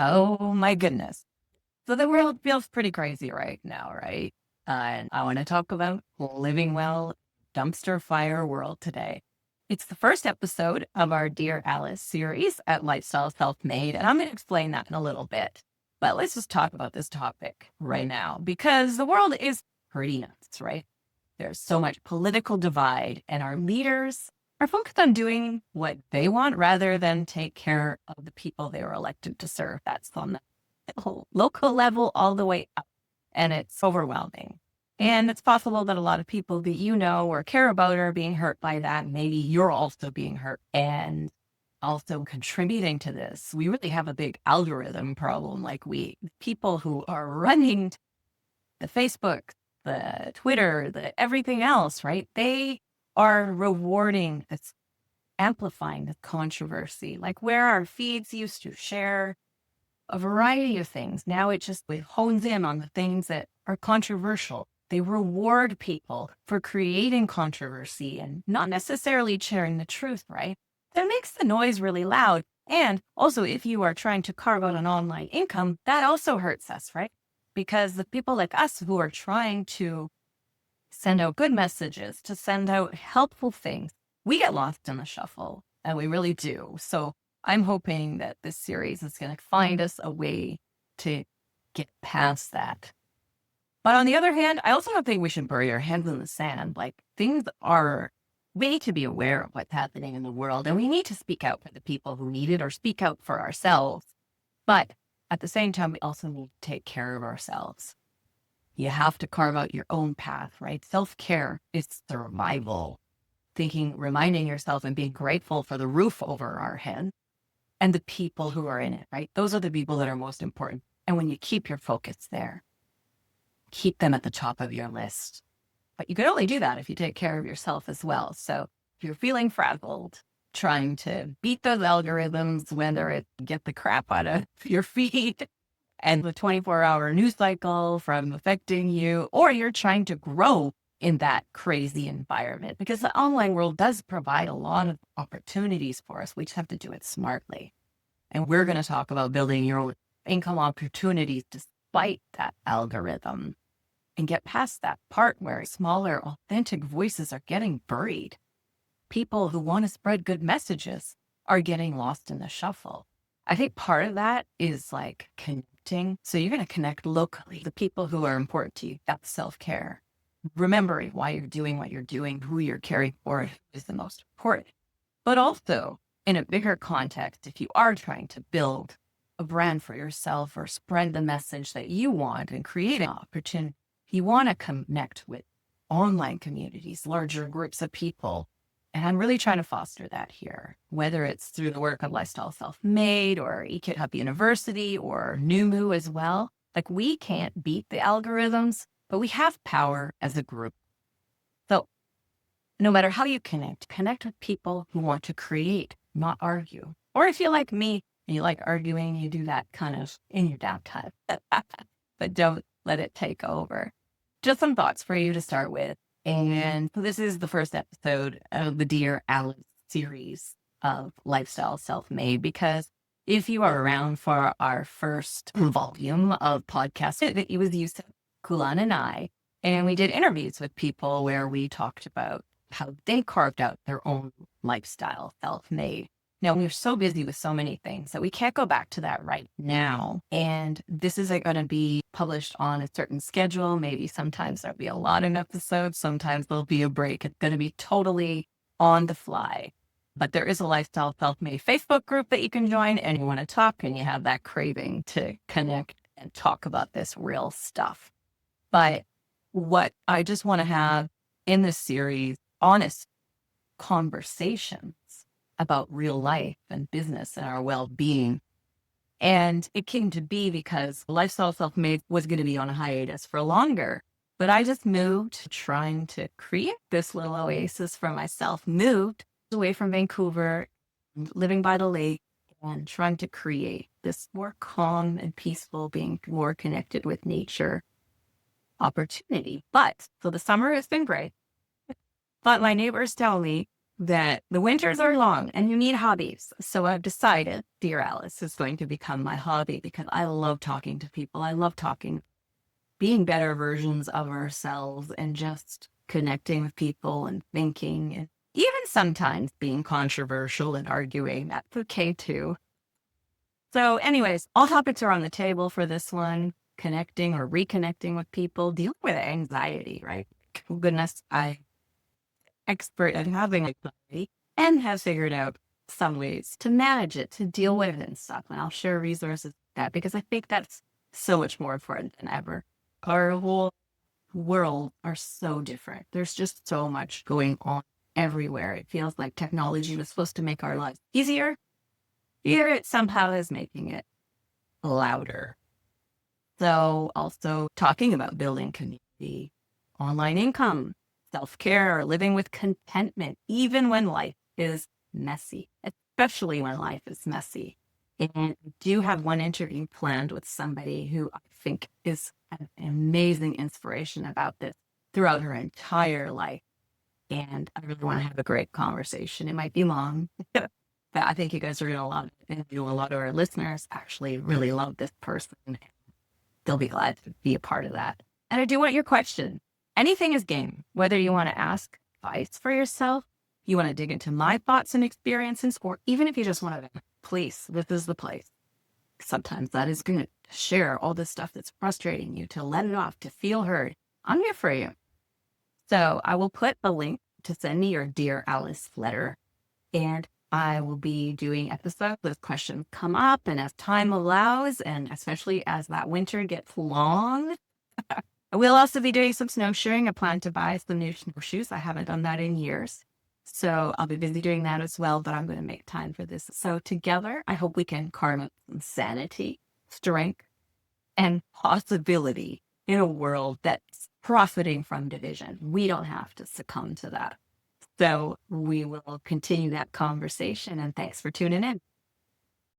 Oh my goodness. So the world feels pretty crazy right now, right? And I want to talk about living well, dumpster fire world today. It's the first episode of our Dear Alice series at Lifestyle Self-Made, and I'm going to explain that in a little bit. But let's just talk about this topic right now because the world is pretty nuts, right? There's so much political divide, and our leaders are focused on doing what they want rather than take care of the people they were elected to serve. That's on the local level all the way up. And it's overwhelming. And it's possible that a lot of people that you know or care about are being hurt by that. Maybe you're also being hurt and also contributing to this. We really have a big algorithm problem. Like people who are running the Facebook, the Twitter, the everything else, right? They are rewarding this, amplifying the controversy. Like where our feeds used to share a variety of things, now it hones in on the things that are controversial. They reward people for creating controversy and not necessarily sharing the truth, right? That makes the noise really loud. And also, if you are trying to carve out an online income, that also hurts us, right? Because the people like us who are trying to send out good messages, to send out helpful things, we get lost in the shuffle, and we really do. So I'm hoping that this series is going to find us a way to get past that. But on the other hand, I also don't think we should bury our heads in the sand. Like we need to be aware of what's happening in the world, and we need to speak out for the people who need it or speak out for ourselves. But at the same time, we also need to take care of ourselves. You have to carve out your own path, right? Self-care is survival. Reminding yourself and being grateful for the roof over our head and the people who are in it, right? Those are the people that are most important. And when you keep your focus there, keep them at the top of your list. But you can only do that if you take care of yourself as well. So if you're feeling frazzled, trying to beat those algorithms, whether it's get the crap out of your feed and the 24-hour news cycle from affecting you, or you're trying to grow in that crazy environment, because the online world does provide a lot of opportunities for us. We just have to do it smartly. And we're going to talk about building your own income opportunities despite that algorithm and get past that part where smaller, authentic voices are getting buried. People who want to spread good messages are getting lost in the shuffle. I think part of that is like connecting. So you're going to connect locally, the people who are important to you. That's self-care. Remembering why you're doing what you're doing, who you're caring for is the most important. But also, in a bigger context, if you are trying to build a brand for yourself or spread the message that you want and create an opportunity, you want to connect with online communities, larger groups of people. And I'm really trying to foster that here, whether it's through the work of Lifestyle Self-Made or EKID Hub University or Numu as well. Like we can't beat the algorithms, but we have power as a group. So no matter how you connect with people who want to create, not argue. Or if you're like me and you like arguing, you do that kind of in your downtime, but don't let it take over. Just some thoughts for you to start with. And so this is the first episode of the Dear Alice series of Lifestyle Self-Made, because if you are around for our first volume of podcasts, it was Yusuf, Kulan, and I, and we did interviews with people where we talked about how they carved out their own lifestyle self-made. Now, we're so busy with so many things that we can't go back to that right now. And this isn't going to be published on a certain schedule. Maybe sometimes there'll be a lot of episodes. Sometimes there'll be a break. It's going to be totally on the fly. But there is a Lifestyle Self-Made Facebook group that you can join, and you want to talk and you have that craving to connect and talk about this real stuff. But what I just want to have in this series, honest conversations about real life and business and our well-being. And it came to be because Lifestyle Self-Made was going to be on a hiatus for longer. But I just moved, trying to create this little oasis for myself, moved away from Vancouver, living by the lake, and trying to create this more calm and peaceful, being more connected with nature opportunity. So the summer has been great. But my neighbors tell me that the winters are long and you need hobbies. So I've decided Dear Alice is going to become my hobby because I love talking to people. I love talking, being better versions of ourselves and just connecting with people and thinking and even sometimes being controversial and arguing. That's okay too. So, anyways, all topics are on the table for this one, connecting or reconnecting with people, dealing with anxiety, right? Goodness, I expert at having anxiety and have figured out some ways to manage it, to deal with it and stuff. And I'll share resources with that because I think that's so much more important than ever. Our whole world are so different. There's just so much going on everywhere. It feels like technology was supposed to make our lives easier. Here it somehow is making it louder. So also talking about building community, online income, self-care, living with contentment, even when life is messy, especially when life is messy. And I do have one interview planned with somebody who I think is an amazing inspiration about this throughout her entire life. And I really want to have a great conversation. It might be long, but I think you guys are going to love it. And a lot of our listeners actually really love this person. They'll be glad to be a part of that. And I do want your question. Anything is game, whether you want to ask advice for yourself, you want to dig into my thoughts and experiences, or even if you just want to, please, this is the place. Sometimes that is good to share all the stuff that's frustrating you, to let it off, to feel heard. I'm here for you. So I will put a link to send me your Dear Alice letter, and I will be doing episodes as questions come up and as time allows, and especially as that winter gets long. I will also be doing some snowshoeing. I plan to buy some new snowshoes. I haven't done that in years. So I'll be busy doing that as well, but I'm going to make time for this. So together, I hope we can carve out some sanity, strength, and possibility in a world that's profiting from division. We don't have to succumb to that. So we will continue that conversation, and thanks for tuning in.